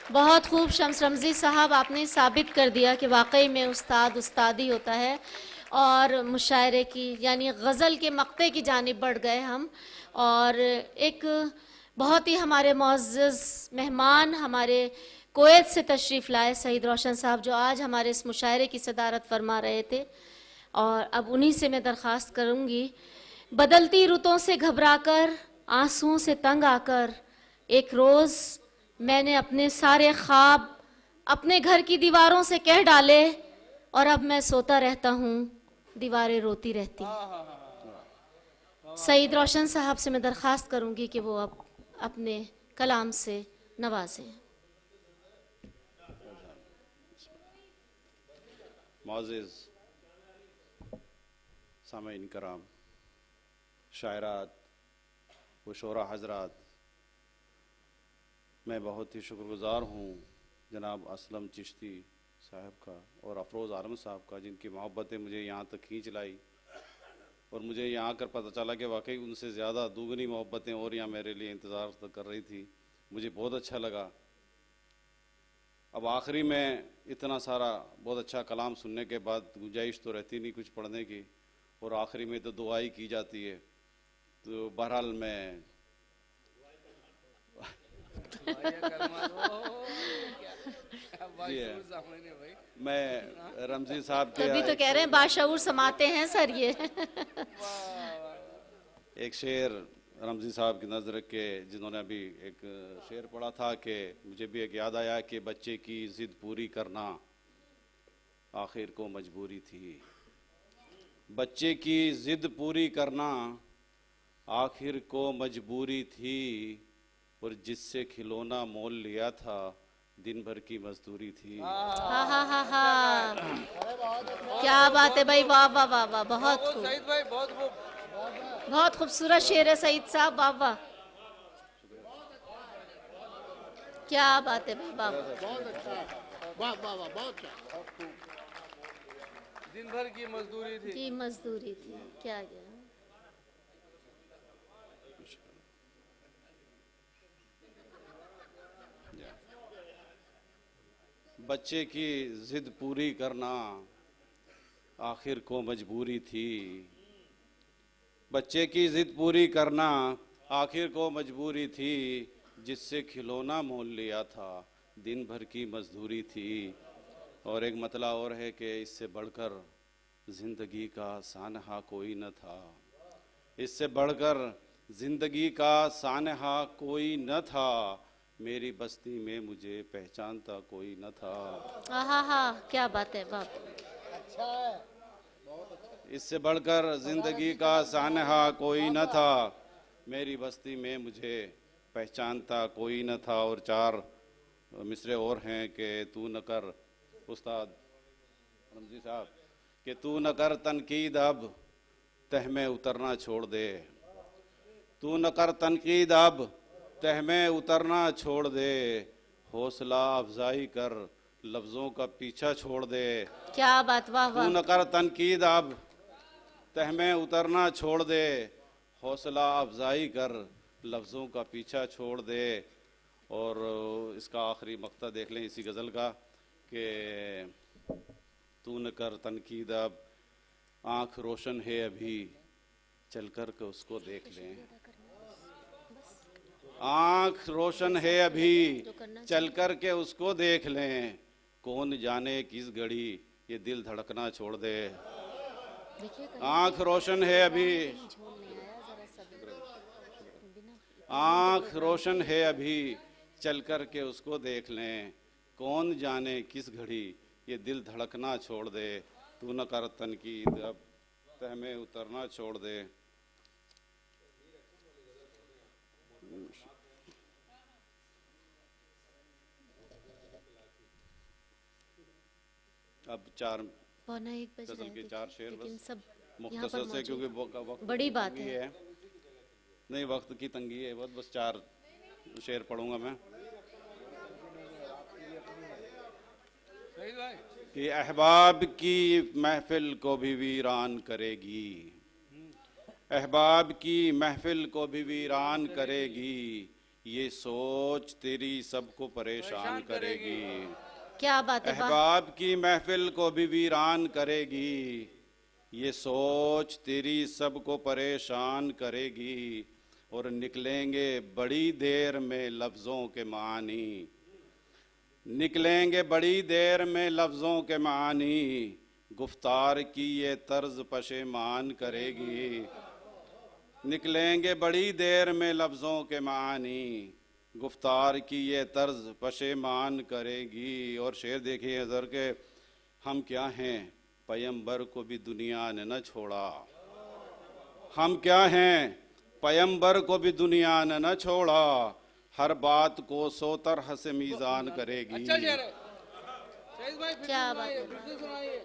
बहुत खूब शम्स रमज़ी साहब, आपने साबित कर दिया कि वाकई में उस्ताद उस्ताद ही होता है। और मुशायरे की यानी गज़ल के मक्ते की जानिब बढ़ गए हम। और एक बहुत ही हमारे मुअज़्ज़ज़ मेहमान हमारे कुवैत से तशरीफ़ लाए सईद रोशन साहब, जो आज हमारे इस मुशायरे की सदारत फरमा रहे थे। और अब उन्हीं से मैं दरख्वास्त करूँगी, बदलती रुतों से घबराकर, आंसुओं से तंग आकर, एक रोज़ मैंने अपने सारे ख्वाब अपने घर की दीवारों से कह डाले, और अब मैं सोता रहता हूँ, दीवारें रोती रहती हैं। सईद रोशन साहब से मैं दरख्वास्त करूँगी कि वो अब अपने कलाम से नवाजें। मुअज़्ज़िज़ सामईन कराम, शायरात व शोरा हज़रात, मैं बहुत ही शुक्रगुज़ार हूँ जनाब असलम चिश्ती साहब का और अफरोज़ आलम साहब का, जिनकी मोहब्बतें मुझे यहाँ तक खींच लाई। और मुझे यहाँ आकर पता चला कि वाकई उनसे ज़्यादा दुगनी मोहब्बतें और यहाँ मेरे लिए इंतज़ार कर रही थी। मुझे बहुत अच्छा लगा। अब आखिरी में इतना सारा बहुत अच्छा कलाम सुनने के बाद गुंजाइश तो रहती नहीं कुछ पढ़ने की, और आखिरी में तो दुआ ही की जाती है। तो बहरहाल मैं रमज़ी साहब के तभी तो कह रहे हैं बाशऊर समाते हैं सर ये। एक शेर रमज़ी साहब की नज़र के, जिन्होंने अभी एक शेर पढ़ा था कि मुझे भी एक याद आया कि बच्चे की ज़िद पूरी करना आखिर को मजबूरी थी। बच्चे की ज़िद पूरी करना आखिर को मजबूरी थी, और जिससे खिलौना मोल लिया था दिन भर की मजदूरी थी। हा हा हा हा, क्या बात है भाई, वाह वाह वाह वाह, बहुत खूब, सईद भाई बहुत खूबसूरत शेर है सईद साहब, वाह वाह, क्या बात है भाई, वाह बहुत अच्छा, वाह वाह वाह, बहुत अच्छा। दिन भर की मजदूरी थी की मजदूरी थी, क्या गया। बच्चे की जिद पूरी करना आखिर को मजबूरी थी। बच्चे की जिद पूरी करना आखिर को मजबूरी थी, जिससे खिलौना मोल लिया था दिन भर की मजदूरी थी। और एक मतला और है कि इससे बढ़कर जिंदगी का सानहा कोई न था। इससे बढ़कर जिंदगी का सानहा कोई न था, मेरी बस्ती में मुझे पहचानता कोई न था। हा हा, क्या बात है, वाह। अच्छा है। इससे बढ़कर जिंदगी का सानहा कोई न था, मेरी बस्ती में मुझे पहचानता कोई न था। और चार मिसरे और हैं कि तू न कर, उस्ताद रमज़ी साहब, कि तू न कर तनकीद अब तह में उतरना छोड़ दे। तू न कर तनकीद अब तह में उतरना छोड़ दे, हौसला अफजाई कर लफ्ज़ों का पीछा छोड़ दे। क्या बात, वाह तू वाह। न कर तनकीद अब तह में उतरना छोड़ दे, हौसला अफजाई कर लफ्ज़ों का पीछा छोड़ दे। और इसका आखिरी मक्ता देख लें इसी गज़ल का कि तू न कर तनकीद अब, आँख रोशन है अभी चल कर के उसको देख लें। आँख रोशन है अभी चल कर के उसको देख लें, कौन जाने किस घड़ी ये दिल धड़कना छोड़ दे। आँख रोशन है अभी, आँख रोशन है अभी चल कर के उसको देख लें, कौन जाने किस घड़ी ये दिल धड़कना छोड़ दे। तू न कर तनकीद अब तह में उतरना छोड़ दे। अब चार पौना एक बज गज़ल रहे के थे, चार शेर लेकिन बस सब यहाँ मुख्तसर पर से, क्योंकि मौजूद, वक्त बड़ी की बात तंगी है। नहीं, वक्त की तंगी है, बस चार शेर पढ़ूंगा मैं। सईद भाई कि अहबाब की महफिल को भी वीरान करेगी, अहबाब की महफिल को भी वीरान करेगी, ये सोच तेरी सबको परेशान करेगी। क्या बात है, वाह। अहबाब की महफिल को भी वीरान करेगी। ये सोच तेरी सबको परेशान करेगी। और निकलेंगे बड़ी देर में लफ्ज़ों के मानी, निकलेंगे बड़ी देर में लफ्ज़ों के मानी। गुफ्तार की ये तर्ज पशेमान करेगी। निकलेंगे बड़ी देर में लफ्ज़ों के मानी। गुफ्तार की ये तर्ज पशेमान करेगी। और शेर देखिए हज़र के, हम क्या हैं पैगंबर को भी दुनिया ने न छोड़ा। हम क्या हैं पैगंबर को भी दुनिया ने न छोड़ा। हर बात को सौ तरह से मीज़ान करेगी। अच्छा शेर है शहीद भाई, फिर क्या से बात सुनाइए, है, फिर से सुनाइए।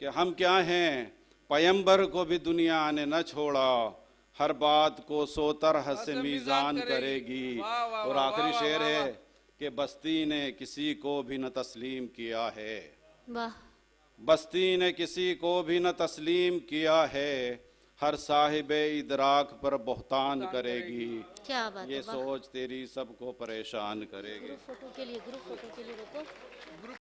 कि हम क्या हैं पैगंबर को भी दुनिया ने न छोड़ा। हर बात को सौ तरह से मीज़ान करेगी। वाह, वाह, और वाह, आखिरी वाह, शेर वाह, है वाह। कि बस्ती ने किसी को भी न तस्लीम किया है। वाह। बस्ती ने किसी को भी न तस्लीम किया है। हर साहिब इदराक पर बहतान करेगी। क्या बात है, ये वाह। सोच तेरी सबको परेशान करेगी। ग्रुप फोटो के लिए रुको।